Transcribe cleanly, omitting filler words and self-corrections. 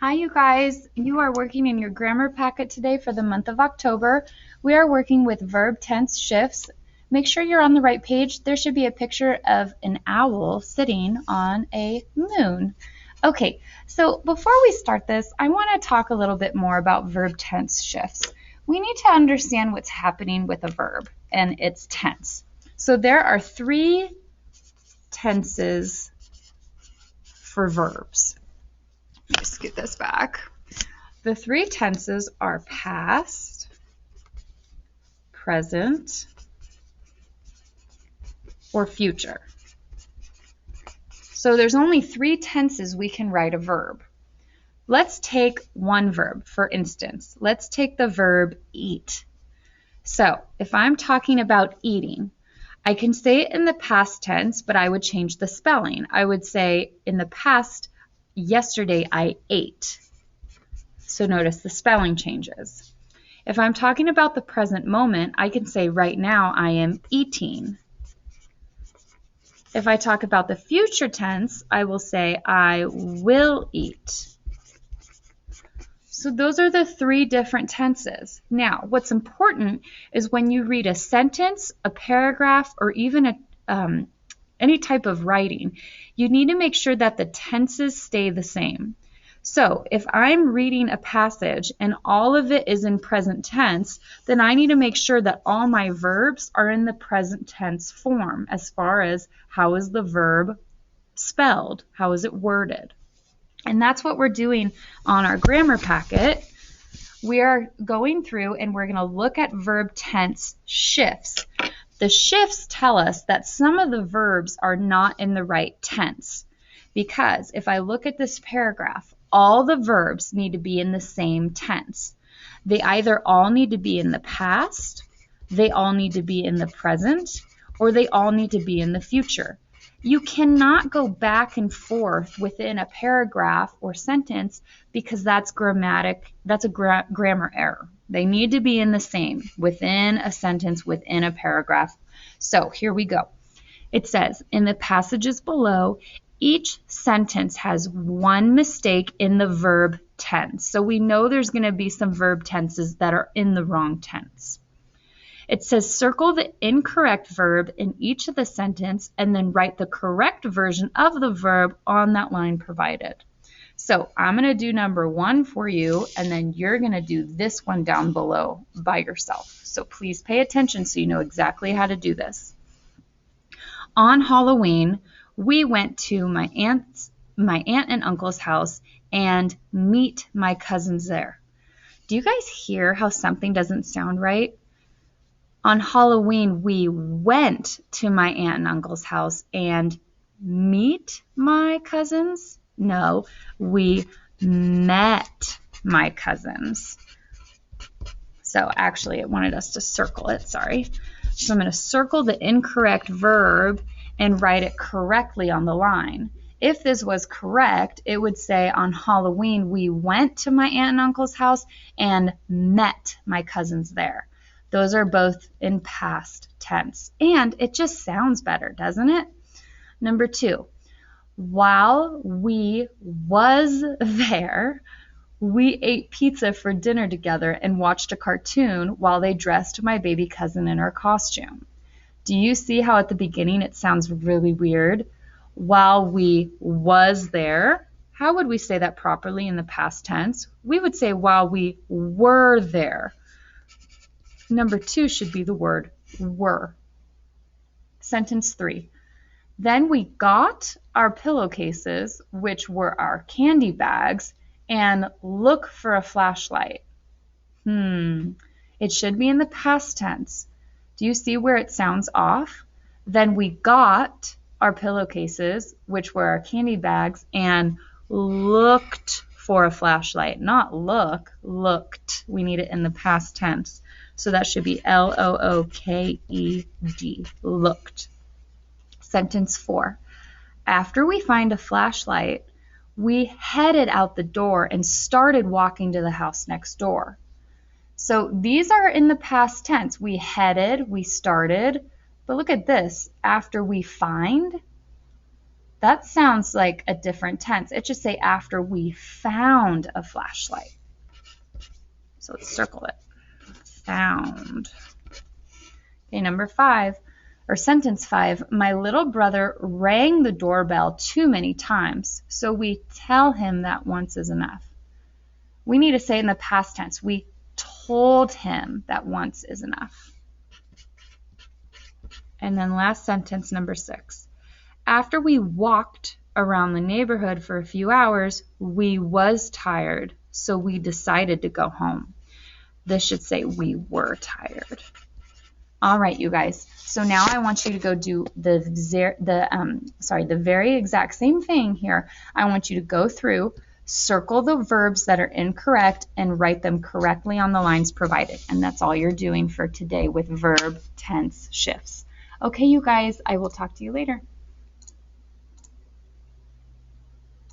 Hi, you guys. You are working in your grammar packet today for the month of October. We are working with verb tense shifts. Make sure you're on the right page. There should be a picture of an owl sitting on a moon. Okay, so before we start this, I want to talk a little bit more about verb tense shifts. We need to understand what's happening with a verb and its tense. So there are three tenses for verbs. Let me scoot this back. The three tenses are past, present, or future. So there's only three tenses we can write a verb. Let's take one verb, for instance. Let's take the verb eat. So if I'm talking about eating, I can say it in the past tense, but I would change the spelling. I would say in the past, yesterday I ate. So notice the spelling changes. If I'm talking about the present moment, I can say right now I am eating. If I talk about the future tense, I will say I will eat. So those are the three different tenses. Now, what's important is when you read a sentence, a paragraph, or even any type of writing, you need to make sure that the tenses stay the same. So if I'm reading a passage and all of it is in present tense, then I need to make sure that all my verbs are in the present tense form as far as how is the verb spelled, how is it worded. And that's what we're doing on our grammar packet. We are going through and we're going to look at verb tense shifts. The shifts tell us that some of the verbs are not in the right tense. Because if I look at this paragraph, all the verbs need to be in the same tense. They either all need to be in the past, they all need to be in the present, or they all need to be in the future. You cannot go back and forth within a paragraph or sentence because that's a grammar error. They need to be in the same within a sentence, within a paragraph. So here we go. It says, in the passages below, each sentence has one mistake in the verb tense. So we know there's going to be some verb tenses that are in the wrong tense. It says circle the incorrect verb in each of the sentence and then write the correct version of the verb on that line provided. So I'm going to do number 1 for you, and then you're going to do this one down below by yourself. So please pay attention so you know exactly how to do this. On Halloween, we went to my aunt and uncle's house and meet my cousins there. Do you guys hear how something doesn't sound right? On Halloween, we went to my aunt and uncle's house and meet my cousins. No, we met my cousins. So actually, it wanted us to circle it, sorry. So I'm going to circle the incorrect verb and write it correctly on the line. If this was correct, it would say on Halloween, we went to my aunt and uncle's house and met my cousins there. Those are both in past tense. And it just sounds better, doesn't it? Number 2, while we was there, we ate pizza for dinner together and watched a cartoon while they dressed my baby cousin in her costume. Do you see how at the beginning it sounds really weird? While we was there. How would we say that properly in the past tense? We would say while we were there. Number 2 should be the word were. Sentence 3. Then we got our pillowcases, which were our candy bags, and look for a flashlight. It should be in the past tense. Do you see where it sounds off? Then we got our pillowcases, which were our candy bags, and looked for a flashlight. Not look, looked. We need it in the past tense. So that should be L-O-O-K-E-D, looked. Sentence 4. After we find a flashlight, we headed out the door and started walking to the house next door. So these are in the past tense. We headed, we started, but look at this. After we find, That sounds like a different tense. It should say after we found a flashlight. So let's circle it. Found. Okay, number 5, or sentence 5, my little brother rang the doorbell too many times, so we tell him that once is enough. We need to say in the past tense, we told him that once is enough. And then last sentence, number 6. After we walked around the neighborhood for a few hours, we was tired, so we decided to go home. This should say we were tired. All right, you guys. So now I want you to go do the very exact same thing here. I want you to go through, circle the verbs that are incorrect, and write them correctly on the lines provided. And that's all you're doing for today with verb tense shifts. Okay, you guys, I will talk to you later.